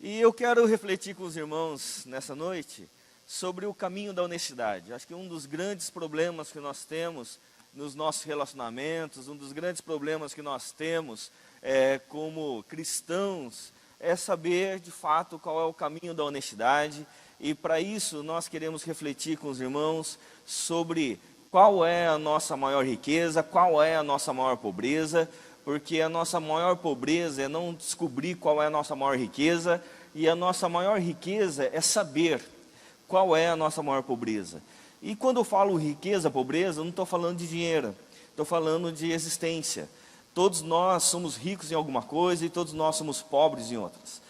E eu quero refletir com os irmãos nessa noite sobre o caminho da honestidade. Acho que um dos grandes problemas que nós temos nos nossos relacionamentos, um dos grandes problemas que nós temos como cristãos, é saber de fato qual é o caminho da honestidade. E para isso nós queremos refletir com os irmãos sobre qual é a nossa maior riqueza, qual é a nossa maior pobreza, porque a nossa maior pobreza é não descobrir qual é a nossa maior riqueza, e a nossa maior riqueza é saber qual é a nossa maior pobreza. E quando eu falo riqueza, pobreza, eu não estou falando de dinheiro, estou falando de existência. Todos nós somos ricos em alguma coisa e todos nós somos pobres em outras.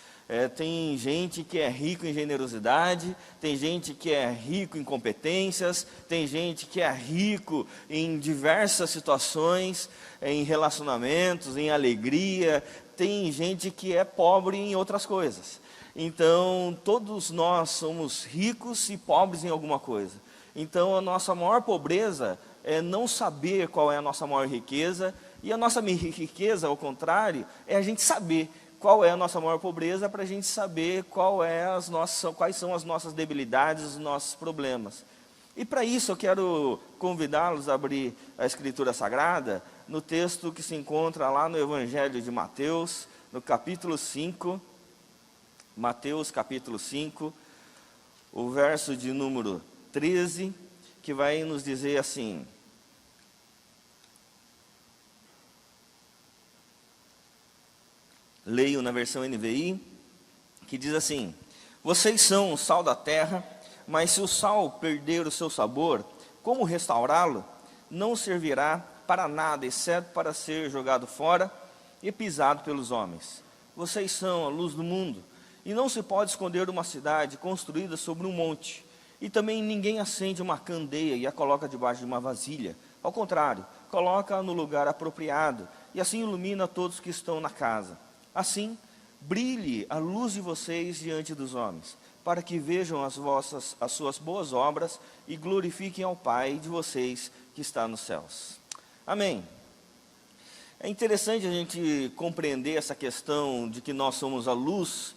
Tem gente que é rico em generosidade, tem gente que é rico em competências, tem gente que é rico em diversas situações, em relacionamentos, em alegria, tem gente que é pobre em outras coisas. Então, todos nós somos ricos e pobres em alguma coisa. Então, a nossa maior pobreza é não saber qual é a nossa maior riqueza, e a nossa riqueza, ao contrário, é a gente saber qual é a nossa maior pobreza, para a gente saber quais são as nossas debilidades, os nossos problemas. E para isso eu quero convidá-los a abrir a Escritura Sagrada, no texto que se encontra lá no Evangelho de Mateus, no capítulo 5, Mateus capítulo 5, o verso de número 13, que vai nos dizer assim: leio na versão NVI, que diz assim: vocês são o sal da terra, mas se o sal perder o seu sabor, como restaurá-lo? Não servirá para nada, exceto para ser jogado fora e pisado pelos homens. Vocês são a luz do mundo, e não se pode esconder uma cidade construída sobre um monte. E também ninguém acende uma candeia e a coloca debaixo de uma vasilha. Ao contrário, coloca-a no lugar apropriado, e assim ilumina todos que estão na casa. Assim, brilhe a luz de vocês diante dos homens, para que vejam as suas boas obras e glorifiquem ao Pai de vocês que está nos céus. Amém. É interessante a gente compreender essa questão de que nós somos a luz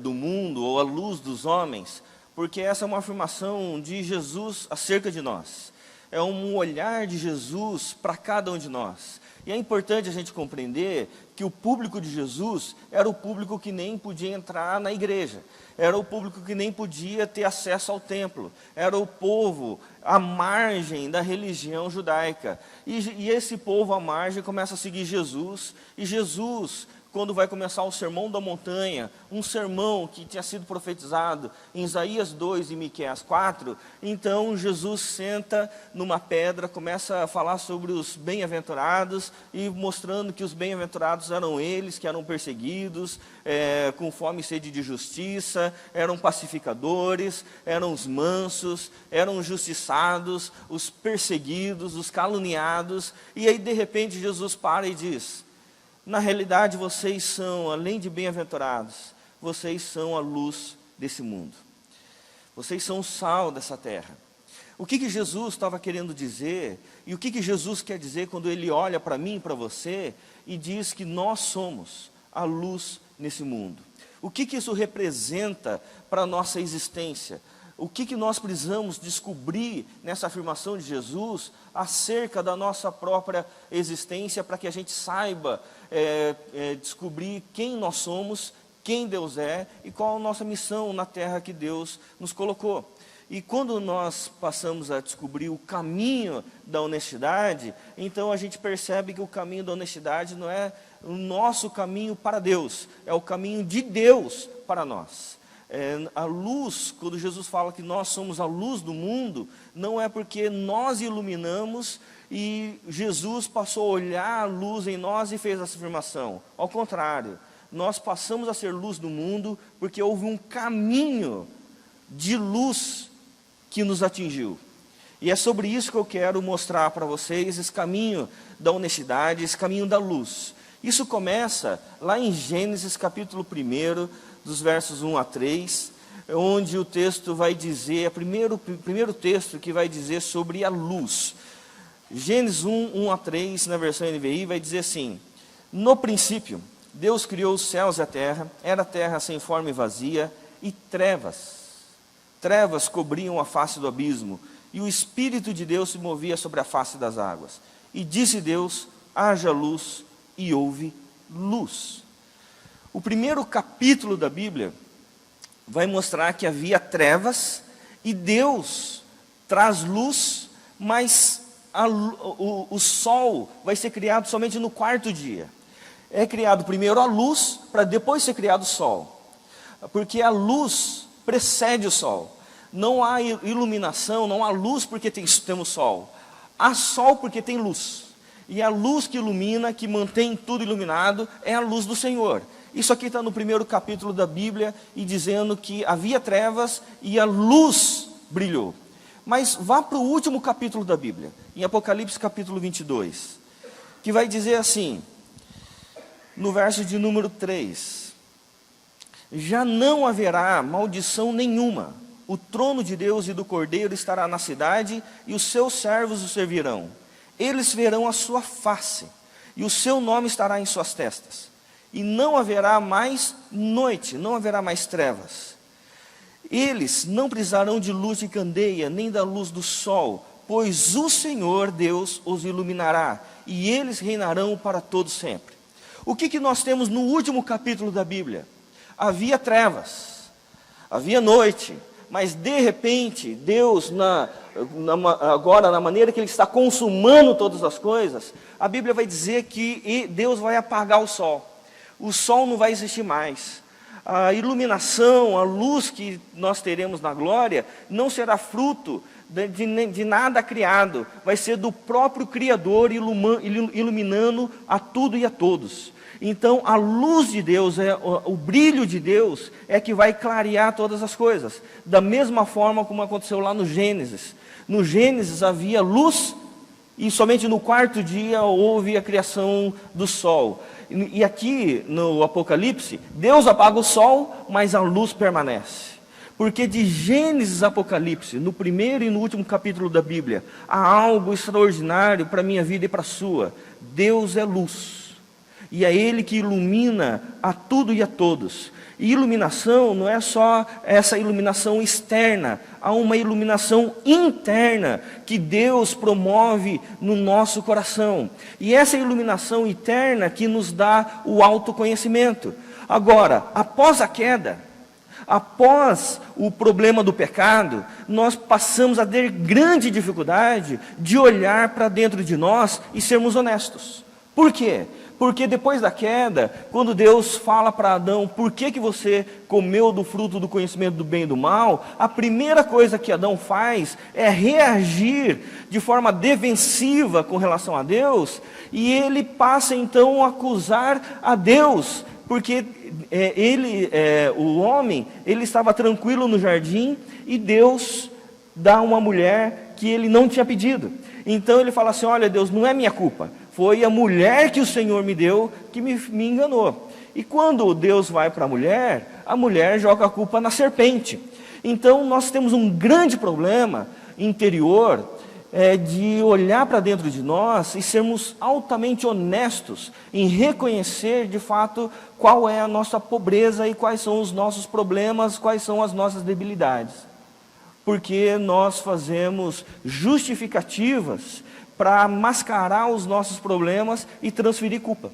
do mundo, ou a luz dos homens, porque essa é uma afirmação de Jesus acerca de nós. É um olhar de Jesus para cada um de nós. E é importante a gente compreender que o público de Jesus era o público que nem podia entrar na igreja, era o público que nem podia ter acesso ao templo, era o povo à margem da religião judaica. E esse povo à margem começa a seguir Jesus, e Jesus, quando vai começar o Sermão da Montanha, um sermão que tinha sido profetizado em Isaías 2 e Miqueias 4, então Jesus senta numa pedra, começa a falar sobre os bem-aventurados, e mostrando que os bem-aventurados eram eles, que eram perseguidos, com fome e sede de justiça, eram pacificadores, eram os mansos, eram os justiçados, os perseguidos, os caluniados, e aí de repente Jesus para e diz: na realidade, vocês são, além de bem-aventurados, vocês são a luz desse mundo. Vocês são o sal dessa terra. O que Jesus estava querendo dizer, e o que Jesus quer dizer quando Ele olha para mim e para você, e diz que nós somos a luz nesse mundo? O que isso representa para a nossa existência? O que nós precisamos descobrir nessa afirmação de Jesus acerca da nossa própria existência, para que a gente saiba descobrir quem nós somos, quem Deus é e qual a nossa missão na terra que Deus nos colocou. E quando nós passamos a descobrir o caminho da honestidade, então a gente percebe que o caminho da honestidade não é o nosso caminho para Deus, é o caminho de Deus para nós. A luz, quando Jesus fala que nós somos a luz do mundo, não é porque nós iluminamos e Jesus passou a olhar a luz em nós e fez essa afirmação. Ao contrário, nós passamos a ser luz do mundo porque houve um caminho de luz que nos atingiu. E é sobre isso que eu quero mostrar para vocês esse caminho da honestidade, esse caminho da luz. Isso começa lá em Gênesis capítulo 1, dos versos 1 a 3, onde o texto vai dizer, primeiro texto que vai dizer sobre a luz. Gênesis 1, 1 a 3, na versão NVI, vai dizer assim: no princípio, Deus criou os céus e a terra, era a terra sem forma e vazia, e trevas cobriam a face do abismo, e o Espírito de Deus se movia sobre a face das águas. E disse Deus: haja luz, e houve luz. O primeiro capítulo da Bíblia vai mostrar que havia trevas, e Deus traz luz, mas o sol vai ser criado somente no quarto dia. É criado primeiro a luz, para depois ser criado o sol. Porque a luz precede o sol. Não há iluminação, não há luz porque temos sol. Há sol porque tem luz. E a luz que ilumina, que mantém tudo iluminado, é a luz do Senhor. Isso aqui está no primeiro capítulo da Bíblia, e dizendo que havia trevas e a luz brilhou. Mas vá para o último capítulo da Bíblia, em Apocalipse capítulo 22, que vai dizer assim, no verso de número 3: já não haverá maldição nenhuma, o trono de Deus e do Cordeiro estará na cidade, e os seus servos o servirão. Eles verão a sua face, e o seu nome estará em suas testas. E não haverá mais noite, não haverá mais trevas. Eles não precisarão de luz de candeia, nem da luz do sol, pois o Senhor Deus os iluminará, e eles reinarão para todo sempre. O que nós temos no último capítulo da Bíblia? Havia trevas, havia noite, mas de repente, Deus, agora na maneira que Ele está consumando todas as coisas, a Bíblia vai dizer que Deus vai apagar o sol. O sol não vai existir mais. A iluminação, a luz que nós teremos na glória, não será fruto de nada criado, vai ser do próprio Criador iluminando a tudo e a todos. Então a luz de Deus, o brilho de Deus é que vai clarear todas as coisas, da mesma forma como aconteceu lá no Gênesis. No Gênesis havia luz, e somente no quarto dia houve a criação do sol. E aqui no Apocalipse, Deus apaga o sol, mas a luz permanece. Porque de Gênesis a Apocalipse, no primeiro e no último capítulo da Bíblia, há algo extraordinário para a minha vida e para a sua. Deus é luz. E é Ele que ilumina a tudo e a todos. E iluminação não é só essa iluminação externa, há uma iluminação interna que Deus promove no nosso coração. E essa iluminação interna que nos dá o autoconhecimento. Agora, após a queda, após o problema do pecado, nós passamos a ter grande dificuldade de olhar para dentro de nós e sermos honestos. Por quê? Porque depois da queda, quando Deus fala para Adão, por que você comeu do fruto do conhecimento do bem e do mal? A primeira coisa que Adão faz é reagir de forma defensiva com relação a Deus, e ele passa então a acusar a Deus, porque o homem, ele estava tranquilo no jardim, e Deus dá uma mulher que ele não tinha pedido. Então ele fala assim: olha Deus, não é minha culpa, foi a mulher que o Senhor me deu que me enganou. E quando Deus vai para a mulher joga a culpa na serpente. Então nós temos um grande problema interior, de olhar para dentro de nós e sermos altamente honestos em reconhecer de fato qual é a nossa pobreza e quais são os nossos problemas, quais são as nossas debilidades. Porque nós fazemos justificativas para mascarar os nossos problemas e transferir culpa.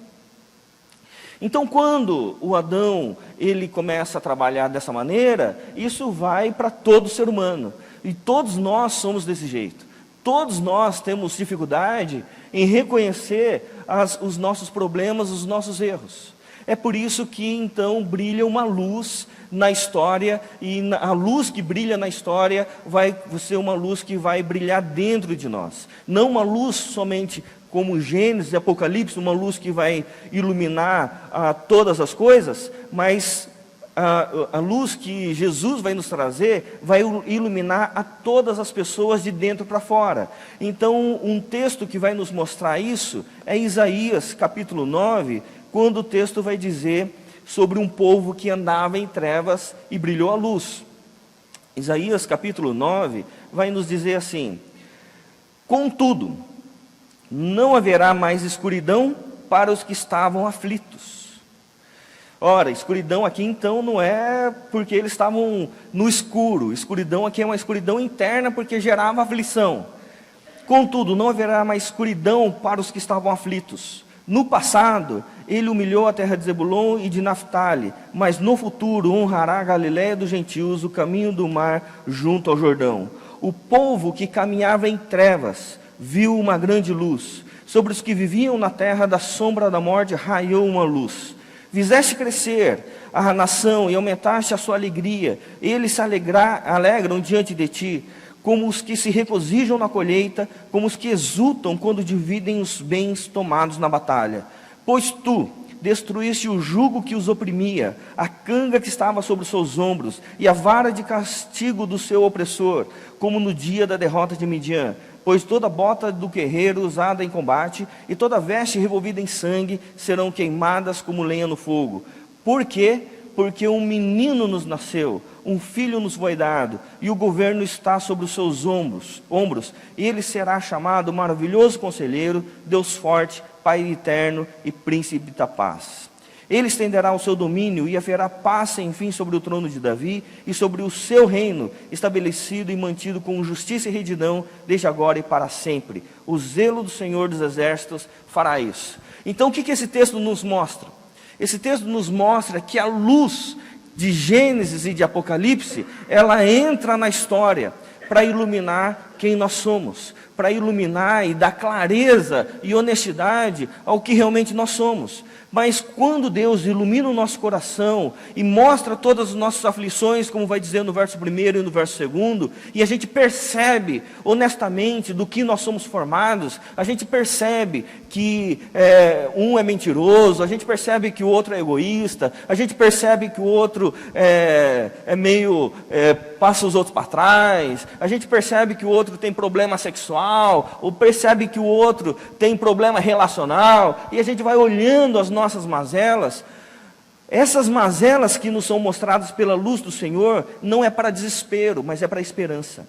Então, quando o Adão ele começa a trabalhar dessa maneira, isso vai para todo ser humano. E todos nós somos desse jeito. Todos nós temos dificuldade em reconhecer os nossos problemas, os nossos erros. É por isso que então brilha uma luz na história, e a luz que brilha na história vai ser uma luz que vai brilhar dentro de nós. Não uma luz somente como Gênesis e Apocalipse, uma luz que vai iluminar todas as coisas, mas a luz que Jesus vai nos trazer vai iluminar a todas as pessoas de dentro para fora. Então, um texto que vai nos mostrar isso é Isaías capítulo 9, quando o texto vai dizer sobre um povo que andava em trevas e brilhou a luz. Isaías capítulo 9 vai nos dizer assim: contudo, não haverá mais escuridão para os que estavam aflitos. Ora, escuridão aqui então não é porque eles estavam no escuro. Escuridão aqui é uma escuridão interna porque gerava aflição. Contudo, não haverá mais escuridão para os que estavam aflitos. No passado, ele humilhou a terra de Zebulon e de Naftali, mas no futuro honrará a Galiléia dos gentios, o caminho do mar junto ao Jordão. O povo que caminhava em trevas viu uma grande luz. Sobre os que viviam na terra da sombra da morte raiou uma luz. Fizeste crescer a nação e aumentaste a sua alegria. Eles se alegram diante de ti, como os que se regozijam na colheita, como os que exultam quando dividem os bens tomados na batalha. Pois tu destruíste o jugo que os oprimia, a canga que estava sobre os seus ombros, e a vara de castigo do seu opressor, como no dia da derrota de Midian. Pois toda bota do guerreiro usada em combate, e toda veste revolvida em sangue, serão queimadas como lenha no fogo. Por quê? Porque um menino nos nasceu, um filho nos foi dado, e o governo está sobre os seus ombros. E ele será chamado Maravilhoso Conselheiro, Deus Forte, Pai Eterno e Príncipe da Paz. Ele estenderá o seu domínio e haverá paz sem fim sobre o trono de Davi e sobre o seu reino, estabelecido e mantido com justiça e retidão, desde agora e para sempre. O zelo do Senhor dos Exércitos fará isso. Então o que esse texto nos mostra? Esse texto nos mostra que a luz de Gênesis e de Apocalipse, ela entra na história para iluminar quem nós somos, para iluminar e dar clareza e honestidade ao que realmente nós somos. Mas quando Deus ilumina o nosso coração e mostra todas as nossas aflições, como vai dizer no verso 1 e no verso 2, e a gente percebe honestamente do que nós somos formados, a gente percebe que um é mentiroso, a gente percebe que o outro é egoísta, a gente percebe que o outro passa os outros para trás, a gente percebe que o outro tem problema sexual, ou percebe que o outro tem problema relacional, e a gente vai olhando as nossas mazelas. Essas mazelas que nos são mostradas pela luz do Senhor, não é para desespero, mas é para esperança.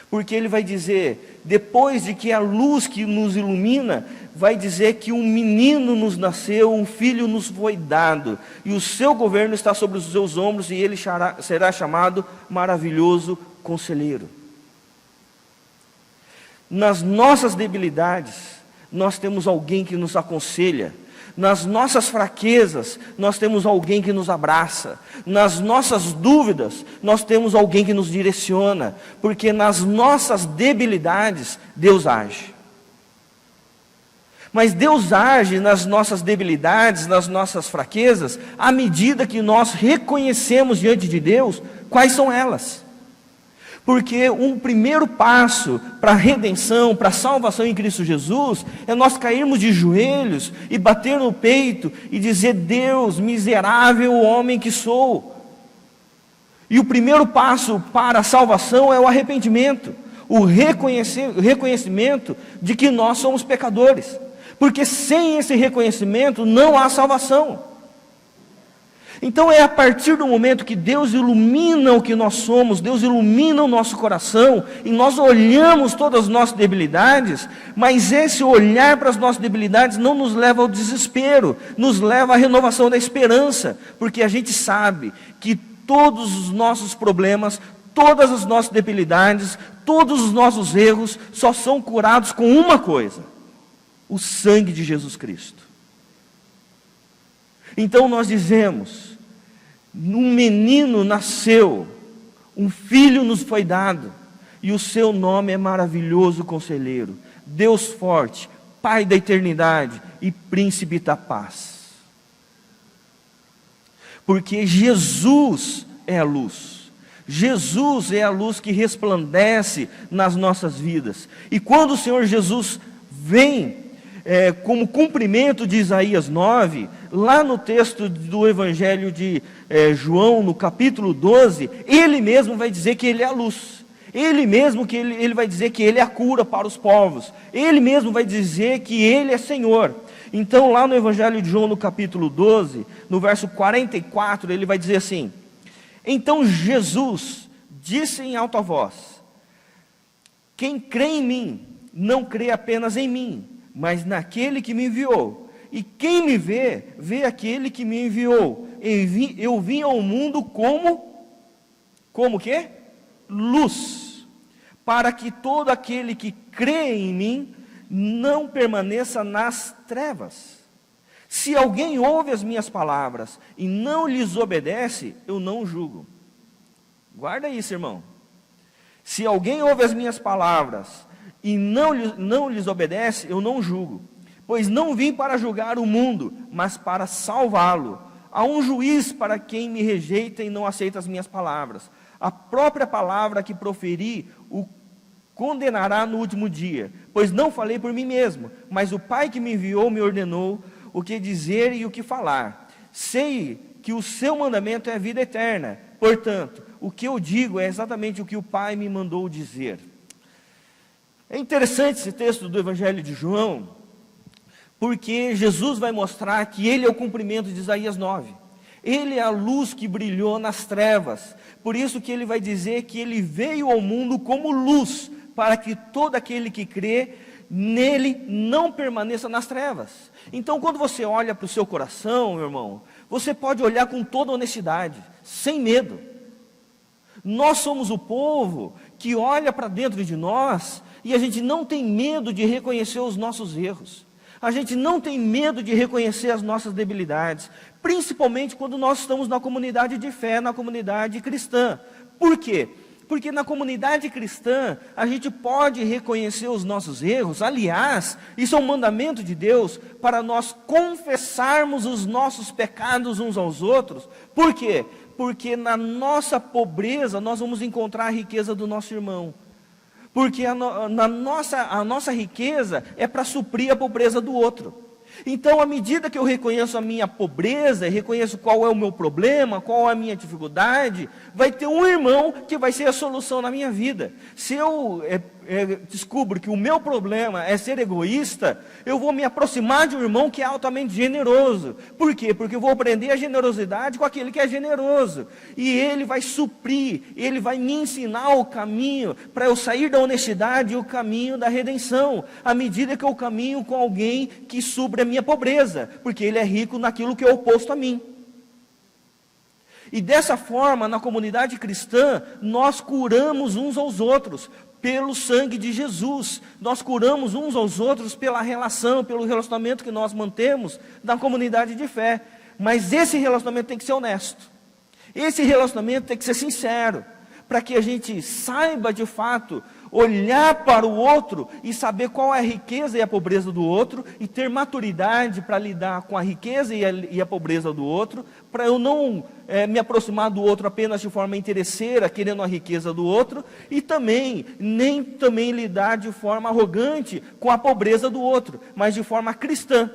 Porque Ele vai dizer, depois de que a luz que nos ilumina, vai dizer que um menino nos nasceu, um filho nos foi dado, e o seu governo está sobre os seus ombros, e ele será chamado Maravilhoso Conselheiro. Nas nossas debilidades, nós temos alguém que nos aconselha. Nas nossas fraquezas, nós temos alguém que nos abraça. Nas nossas dúvidas, nós temos alguém que nos direciona. Porque nas nossas debilidades, Deus age. Mas Deus age nas nossas debilidades, nas nossas fraquezas, à medida que nós reconhecemos diante de Deus quais são elas. Porque um primeiro passo para a redenção, para a salvação em Cristo Jesus, é nós cairmos de joelhos e bater no peito e dizer: Deus, miserável homem que sou. E o primeiro passo para a salvação é o arrependimento, o reconhecimento de que nós somos pecadores. Porque sem esse reconhecimento não há salvação. Então é a partir do momento que Deus ilumina o que nós somos, Deus ilumina o nosso coração, e nós olhamos todas as nossas debilidades, mas esse olhar para as nossas debilidades não nos leva ao desespero, nos leva à renovação da esperança, porque a gente sabe que todos os nossos problemas, todas as nossas debilidades, todos os nossos erros só são curados com uma coisa: o sangue de Jesus Cristo. Então nós dizemos: um menino nasceu, um filho nos foi dado, e o seu nome é Maravilhoso Conselheiro, Deus Forte, Pai da Eternidade e Príncipe da Paz. Porque Jesus é a luz. Jesus é a luz que resplandece nas nossas vidas. E quando o Senhor Jesus vem como cumprimento de Isaías 9, lá no texto do Evangelho de João, no capítulo 12, Ele mesmo vai dizer que Ele é a luz. Ele mesmo que ele vai dizer que Ele é a cura para os povos. Ele mesmo vai dizer que Ele é Senhor. Então lá no Evangelho de João, no capítulo 12, no verso 44, Ele vai dizer assim: então Jesus disse em alta voz: quem crê em mim, não crê apenas em mim, mas naquele que me enviou. E quem me vê, vê aquele que me enviou. eu vim ao mundo como quê? Luz, para que todo aquele que crê em mim não permaneça nas trevas. Se alguém ouve as minhas palavras e não lhes obedece, eu não julgo. Guarda isso, irmão. Se alguém ouve as minhas palavras e não lhes obedece, eu não julgo. Pois não vim para julgar o mundo, mas para salvá-lo. Há um juiz para quem me rejeita e não aceita as minhas palavras. A própria palavra que proferi o condenará no último dia. Pois não falei por mim mesmo, mas o Pai que me enviou me ordenou o que dizer e o que falar. Sei que o seu mandamento é a vida eterna. Portanto, o que eu digo é exatamente o que o Pai me mandou dizer. É interessante esse texto do Evangelho de João, porque Jesus vai mostrar que Ele é o cumprimento de Isaías 9. Ele é a luz que brilhou nas trevas. Por isso que Ele vai dizer que Ele veio ao mundo como luz, para que todo aquele que crê nele não permaneça nas trevas. Então, quando você olha para o seu coração, meu irmão, você pode olhar com toda honestidade, sem medo. Nós somos o povo que olha para dentro de nós e a gente não tem medo de reconhecer os nossos erros. A gente não tem medo de reconhecer as nossas debilidades, principalmente quando nós estamos na comunidade de fé, na comunidade cristã. Por quê? Porque na comunidade cristã, a gente pode reconhecer os nossos erros. Aliás, isso é um mandamento de Deus para nós confessarmos os nossos pecados uns aos outros. Por quê? Porque na nossa pobreza, nós vamos encontrar a riqueza do nosso irmão. Porque a nossa riqueza é para suprir a pobreza do outro. Então, à medida que eu reconheço a minha pobreza, reconheço qual é o meu problema, qual é a minha dificuldade, vai ter um irmão que vai ser a solução na minha vida. Se eu descubro que o meu problema é ser egoísta, eu vou me aproximar de um irmão que é altamente generoso. Por quê? Porque eu vou aprender a generosidade com aquele que é generoso. E ele vai suprir, ele vai me ensinar o caminho para eu sair da honestidade e o caminho da redenção, à medida que eu caminho com alguém que supre a minha pobreza, porque ele é rico naquilo que é oposto a mim. E dessa forma, na comunidade cristã, nós curamos uns aos outros, pelo sangue de Jesus. Nós curamos uns aos outros pela relação, pelo relacionamento que nós mantemos na comunidade de fé. Mas esse relacionamento tem que ser honesto. Esse relacionamento tem que ser sincero, para que a gente saiba de fato olhar para o outro e saber qual é a riqueza e a pobreza do outro, e ter maturidade para lidar com a riqueza e a pobreza do outro, para eu não me aproximar do outro apenas de forma interesseira, querendo a riqueza do outro, e nem também lidar de forma arrogante com a pobreza do outro, mas de forma cristã,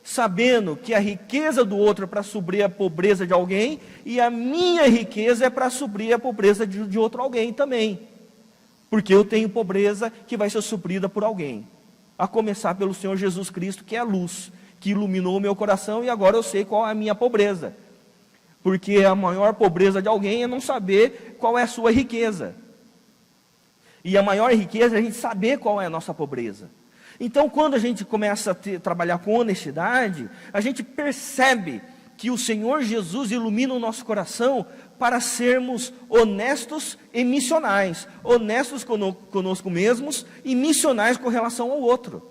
sabendo que a riqueza do outro é para suprir a pobreza de alguém, e a minha riqueza é para suprir a pobreza de outro alguém também. Porque eu tenho pobreza que vai ser suprida por alguém. A começar pelo Senhor Jesus Cristo, que é a luz, que iluminou o meu coração, e agora eu sei qual é a minha pobreza. Porque a maior pobreza de alguém é não saber qual é a sua riqueza. E a maior riqueza é a gente saber qual é a nossa pobreza. Então, quando a gente começa a trabalhar com honestidade, a gente percebe que o Senhor Jesus ilumina o nosso coração para sermos honestos e missionais. Honestos conosco mesmos e missionais com relação ao outro.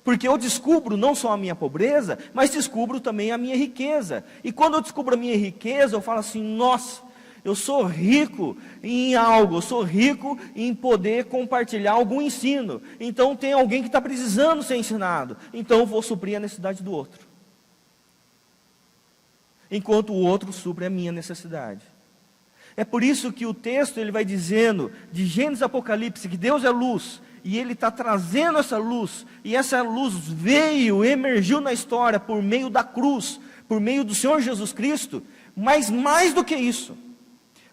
Porque eu descubro não só a minha pobreza, mas descubro também a minha riqueza. E quando eu descubro a minha riqueza, eu falo assim, nossa, eu sou rico em algo, eu sou rico em poder compartilhar algum ensino. Então tem alguém que está precisando ser ensinado. Então eu vou suprir a necessidade do outro. Enquanto o outro supre a minha necessidade. É por isso que o texto ele vai dizendo, de Gênesis a Apocalipse, que Deus é luz, e Ele está trazendo essa luz, e essa luz veio, emergiu na história, por meio da cruz, por meio do Senhor Jesus Cristo, mas mais do que isso,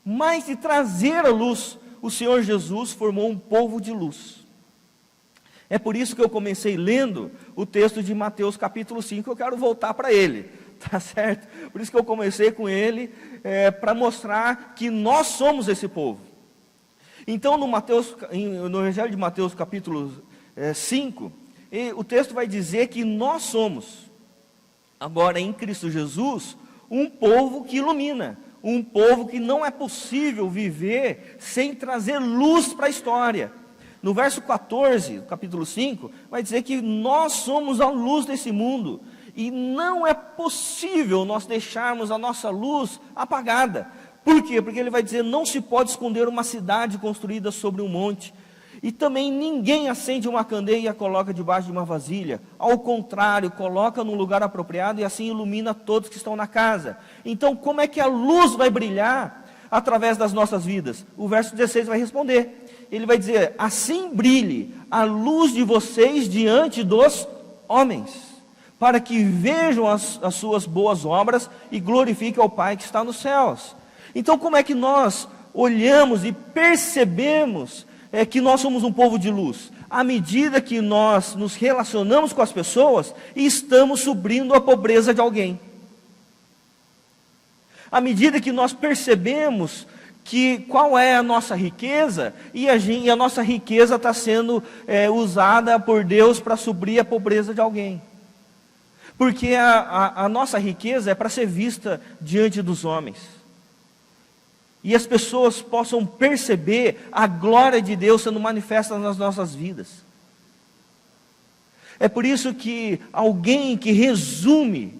mais de trazer a luz, o Senhor Jesus formou um povo de luz. É por isso que eu comecei lendo o texto de Mateus capítulo 5, eu quero voltar para ele. Tá certo? Por isso que eu comecei com ele, para mostrar que nós somos esse povo. Então, no Evangelho de Mateus, capítulo 5, o texto vai dizer que nós somos, agora em Cristo Jesus, um povo que ilumina, um povo que não é possível viver sem trazer luz para a história. No verso 14, capítulo 5, vai dizer que nós somos a luz desse mundo, e não é possível nós deixarmos a nossa luz apagada. Por quê? Porque ele vai dizer, não se pode esconder uma cidade construída sobre um monte, e também ninguém acende uma candeia e a coloca debaixo de uma vasilha. Ao contrário, coloca num lugar apropriado e assim ilumina todos que estão na casa. Então, como é que a luz vai brilhar através das nossas vidas? O verso 16 vai responder. Ele vai dizer, assim brilhe a luz de vocês diante dos homens, para que vejam as suas boas obras e glorifiquem ao Pai que está nos céus. Então, como é que nós olhamos e percebemos que nós somos um povo de luz? À medida que nós nos relacionamos com as pessoas e estamos suprindo a pobreza de alguém. À medida que nós percebemos qual é a nossa riqueza, e a nossa riqueza está sendo usada por Deus para suprir a pobreza de alguém. Porque a nossa riqueza é para ser vista diante dos homens. E as pessoas possam perceber a glória de Deus sendo manifesta nas nossas vidas. É por isso que alguém que resume,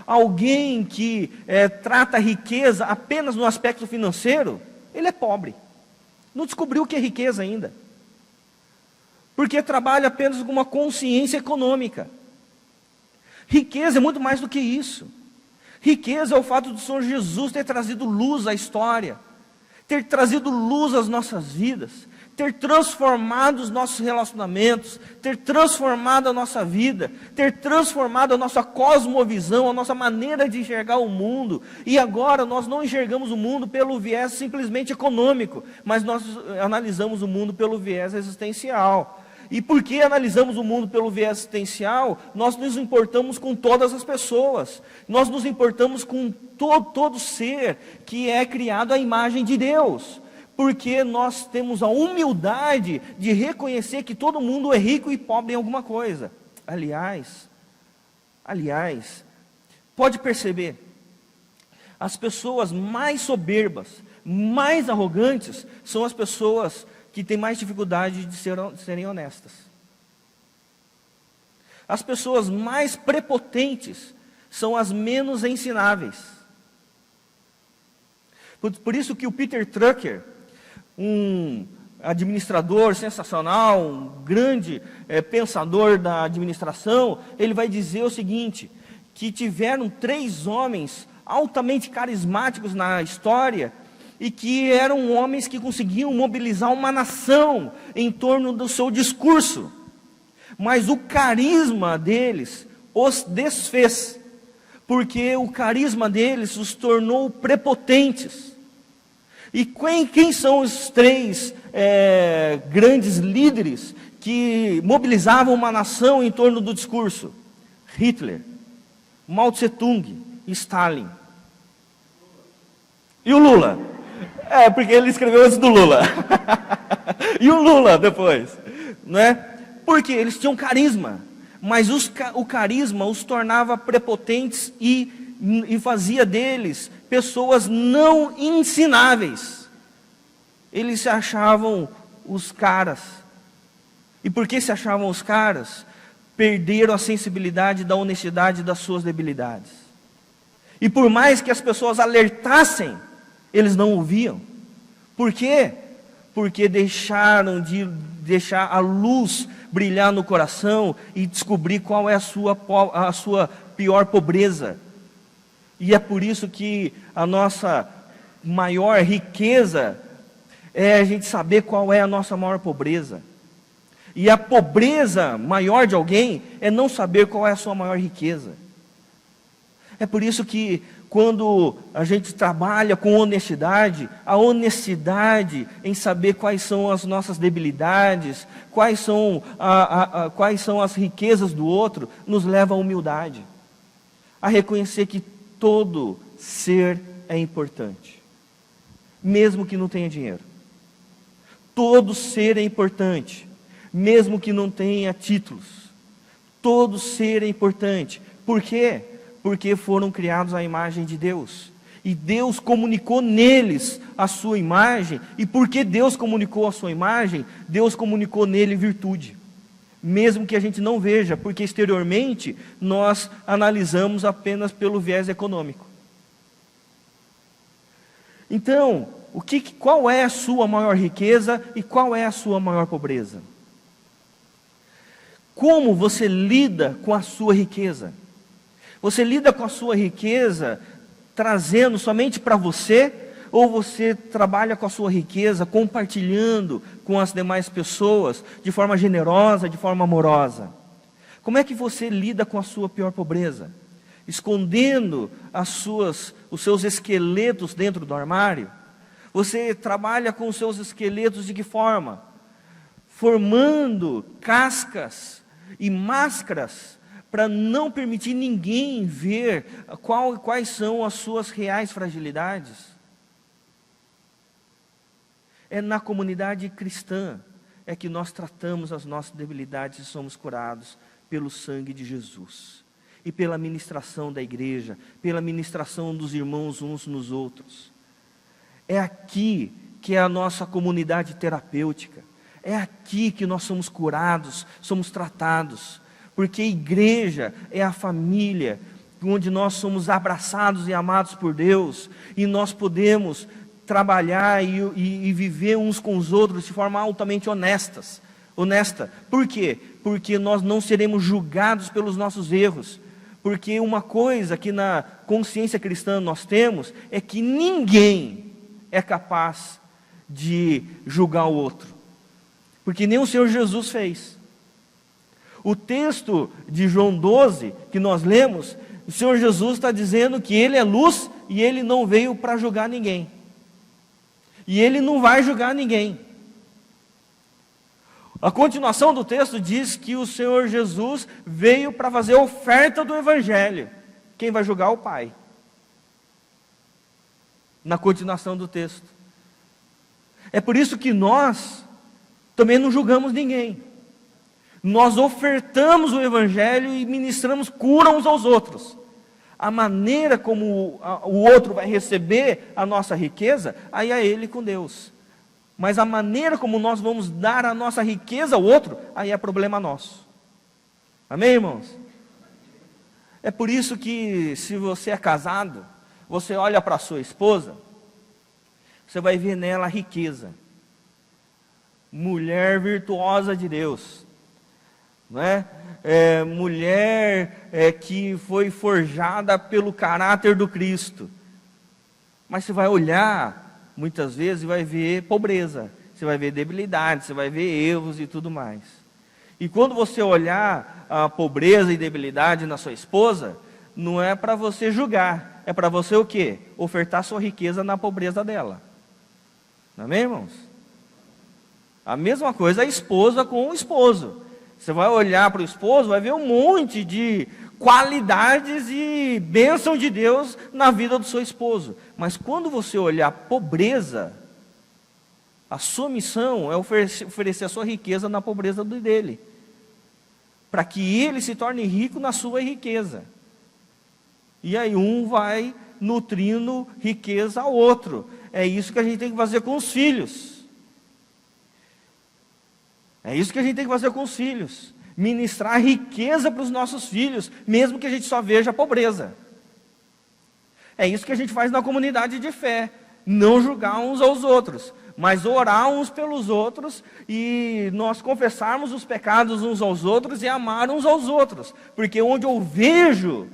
alguém que trata a riqueza apenas no aspecto financeiro, ele é pobre. Não descobriu o que é riqueza ainda. Porque trabalha apenas com uma consciência econômica. Riqueza é muito mais do que isso. Riqueza é o fato do Senhor Jesus ter trazido luz à história, ter trazido luz às nossas vidas, ter transformado os nossos relacionamentos, ter transformado a nossa vida, ter transformado a nossa cosmovisão, a nossa maneira de enxergar o mundo. E agora nós não enxergamos o mundo pelo viés simplesmente econômico, mas nós analisamos o mundo pelo viés existencial. E porque analisamos o mundo pelo viés existencial, nós nos importamos com todas as pessoas. Nós nos importamos com todo ser que é criado à imagem de Deus. Porque nós temos a humildade de reconhecer que todo mundo é rico e pobre em alguma coisa. Aliás, pode perceber, as pessoas mais soberbas, mais arrogantes, são as pessoas que têm mais dificuldade de serem honestas. As pessoas mais prepotentes são as menos ensináveis. Por isso que o Peter Drucker, um administrador sensacional, um grande pensador da administração, ele vai dizer o seguinte, que tiveram 3 homens altamente carismáticos na história, e que eram homens que conseguiam mobilizar uma nação em torno do seu discurso. Mas o carisma deles os desfez, porque o carisma deles os tornou prepotentes. E quem são os 3 grandes líderes que mobilizavam uma nação em torno do discurso? Hitler, Mao Tse-tung e Stalin. E o Lula? Porque ele escreveu antes do Lula. E o Lula depois, não é? Porque eles tinham carisma, mas o carisma os tornava prepotentes e fazia deles pessoas não ensináveis. Eles se achavam os caras. E porque se achavam os caras, perderam a sensibilidade da honestidade das suas debilidades. E por mais que as pessoas alertassem, eles não ouviam. Por quê? Porque deixaram de deixar a luz brilhar no coração e descobrir qual é a sua pior pobreza. E é por isso que a nossa maior riqueza é a gente saber qual é a nossa maior pobreza. E a pobreza maior de alguém é não saber qual é a sua maior riqueza. É por isso que quando a gente trabalha com honestidade, a honestidade em saber quais são as nossas debilidades, quais são as riquezas do outro, nos leva à humildade, a reconhecer que todo ser é importante, mesmo que não tenha dinheiro. Todo ser é importante, mesmo que não tenha títulos. Todo ser é importante. Por quê? porque foram criados à imagem de Deus. E Deus comunicou neles a sua imagem, e porque Deus comunicou a sua imagem, Deus comunicou nele virtude. Mesmo que a gente não veja, porque exteriormente nós analisamos apenas pelo viés econômico. Então, qual é a sua maior riqueza e qual é a sua maior pobreza? Como você lida com a sua riqueza? Você lida com a sua riqueza trazendo somente para você, ou você trabalha com a sua riqueza compartilhando com as demais pessoas de forma generosa, de forma amorosa? Como é que você lida com a sua pior pobreza? Escondendo os seus esqueletos dentro do armário? Você trabalha com os seus esqueletos de que forma? Formando cascas e máscaras para não permitir ninguém ver quais são as suas reais fragilidades. É na comunidade cristã é que nós tratamos as nossas debilidades e somos curados pelo sangue de Jesus. E pela ministração da igreja, pela ministração dos irmãos uns nos outros. É aqui que é a nossa comunidade terapêutica. É aqui que nós somos curados, somos tratados. Porque a igreja é a família onde nós somos abraçados e amados por Deus. E nós podemos trabalhar e viver uns com os outros de forma altamente honesta. Por quê? Porque nós não seremos julgados pelos nossos erros. Porque uma coisa que na consciência cristã nós temos é que ninguém é capaz de julgar o outro. Porque nem o Senhor Jesus fez. O texto de João 12, que nós lemos, o Senhor Jesus está dizendo que Ele é luz e Ele não veio para julgar ninguém. E Ele não vai julgar ninguém. A continuação do texto diz que o Senhor Jesus veio para fazer oferta do Evangelho. Quem vai julgar é o Pai. Na continuação do texto. É por isso que nós também não julgamos ninguém. Nós ofertamos o Evangelho e ministramos cura uns aos outros. A maneira como o outro vai receber a nossa riqueza, aí é ele com Deus. Mas a maneira como nós vamos dar a nossa riqueza ao outro, aí é problema nosso. Amém, irmãos? É por isso que, se você é casado, você olha para a sua esposa, você vai ver nela a riqueza. Mulher virtuosa de Deus. Não é? Mulher que foi forjada pelo caráter do Cristo. Mas você vai olhar, muitas vezes, e vai ver pobreza. Você vai ver debilidade, você vai ver erros e tudo mais. E quando você olhar a pobreza e debilidade na sua esposa, não é para você julgar. É para você o quê? Ofertar sua riqueza na pobreza dela. Amém, irmãos? A mesma coisa a esposa com o esposo. Você vai olhar para o esposo, vai ver um monte de qualidades e bênção de Deus na vida do seu esposo. Mas quando você olhar pobreza, a sua missão é oferecer a sua riqueza na pobreza dele. Para que ele se torne rico na sua riqueza. E aí um vai nutrindo riqueza ao outro. É isso que a gente tem que fazer com os filhos. É isso que a gente tem que fazer com os filhos. Ministrar riqueza para os nossos filhos, mesmo que a gente só veja a pobreza. É isso que a gente faz na comunidade de fé. Não julgar uns aos outros, mas orar uns pelos outros e nós confessarmos os pecados uns aos outros e amar uns aos outros. Porque onde eu vejo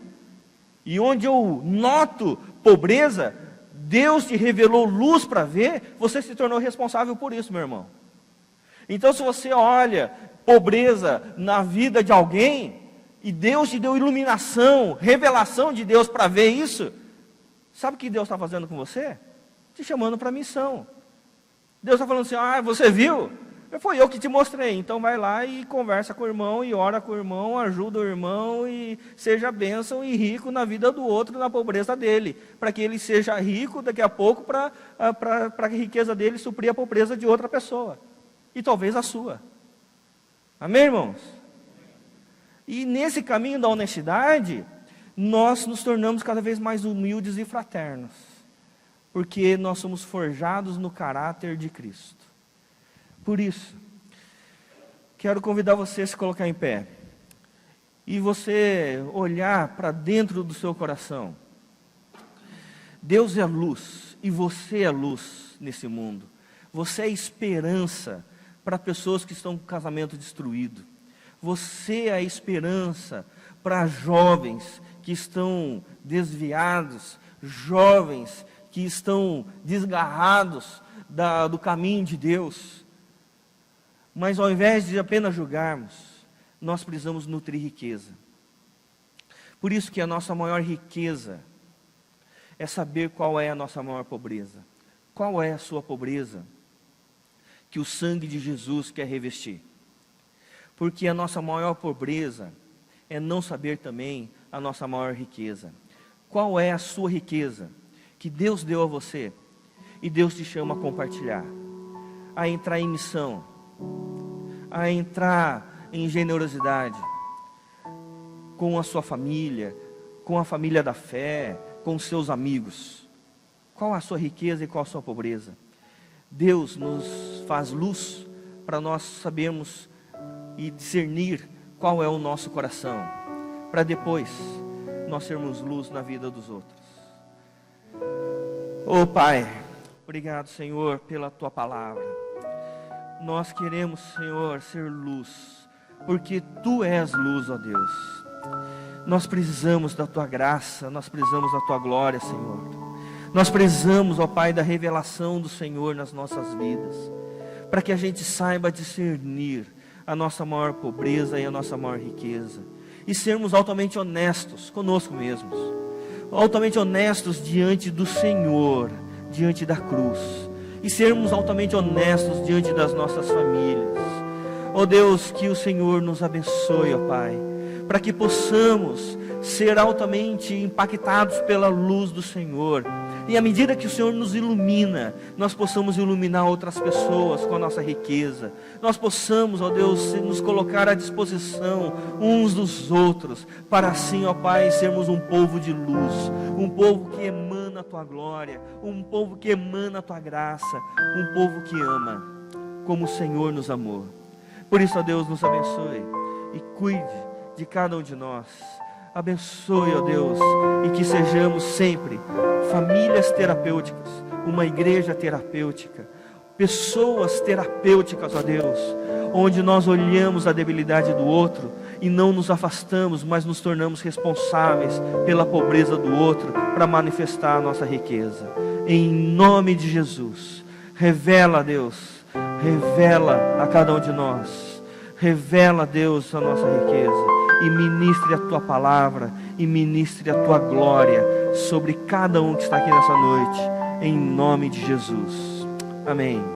e onde eu noto pobreza, Deus te revelou luz para ver, você se tornou responsável por isso, meu irmão. Então, se você olha pobreza na vida de alguém, e Deus te deu iluminação, revelação de Deus para ver isso, sabe o que Deus está fazendo com você? Te chamando para a missão. Deus está falando assim, você viu? Foi eu que te mostrei, então vai lá e conversa com o irmão, e ora com o irmão, ajuda o irmão, e seja bênção e rico na vida do outro, na pobreza dele, para que ele seja rico daqui a pouco, para a riqueza dele suprir a pobreza de outra pessoa. E talvez a sua. Amém, irmãos? E nesse caminho da honestidade, nós nos tornamos cada vez mais humildes e fraternos, porque nós somos forjados no caráter de Cristo. Por isso, quero convidar você a se colocar em pé, e você olhar para dentro do seu coração. Deus é luz, e você é luz nesse mundo. Você é esperança para pessoas que estão com o casamento destruído. Você é a esperança para jovens que estão desviados, jovens que estão desgarrados do caminho de Deus. Mas ao invés de apenas julgarmos, nós precisamos nutrir riqueza. Por isso que a nossa maior riqueza é saber qual é a nossa maior pobreza. Qual é a sua pobreza que o sangue de Jesus quer revestir? Porque a nossa maior pobreza é não saber também a nossa maior riqueza. Qual é a sua riqueza que Deus deu a você e Deus te chama a compartilhar, a entrar em missão, a entrar em generosidade com a sua família, com a família da fé, com os seus amigos? Qual a sua riqueza e qual a sua pobreza? Deus nos faz luz para nós sabermos e discernir qual é o nosso coração, para depois nós sermos luz na vida dos outros. Oh Pai, obrigado, Senhor, pela Tua palavra. Nós queremos, Senhor, ser luz, porque Tu és luz, ó Deus. Nós precisamos da Tua graça, nós precisamos da Tua glória, Senhor. Nós precisamos, ó Pai, da revelação do Senhor nas nossas vidas, para que a gente saiba discernir a nossa maior pobreza e a nossa maior riqueza, e sermos altamente honestos conosco mesmos, altamente honestos diante do Senhor, diante da cruz, e sermos altamente honestos diante das nossas famílias. Ó Deus, que o Senhor nos abençoe, ó Pai, para que possamos ser altamente impactados pela luz do Senhor, e à medida que o Senhor nos ilumina, nós possamos iluminar outras pessoas com a nossa riqueza. Nós possamos, ó Deus, nos colocar à disposição uns dos outros, para assim, ó Pai, sermos um povo de luz, um povo que emana a Tua glória, um povo que emana a Tua graça, um povo que ama, como o Senhor nos amou. Por isso, ó Deus, nos abençoe e cuide de cada um de nós. Abençoe, ó Deus, e que sejamos sempre famílias terapêuticas, uma igreja terapêutica, pessoas terapêuticas, ó Deus, onde nós olhamos a debilidade do outro e não nos afastamos, mas nos tornamos responsáveis pela pobreza do outro para manifestar a nossa riqueza. Em nome de Jesus, revela, Deus, revela a cada um de nós, revela, Deus, a nossa riqueza, e ministre a Tua palavra, e ministre a Tua glória sobre cada um que está aqui nessa noite, em nome de Jesus. Amém.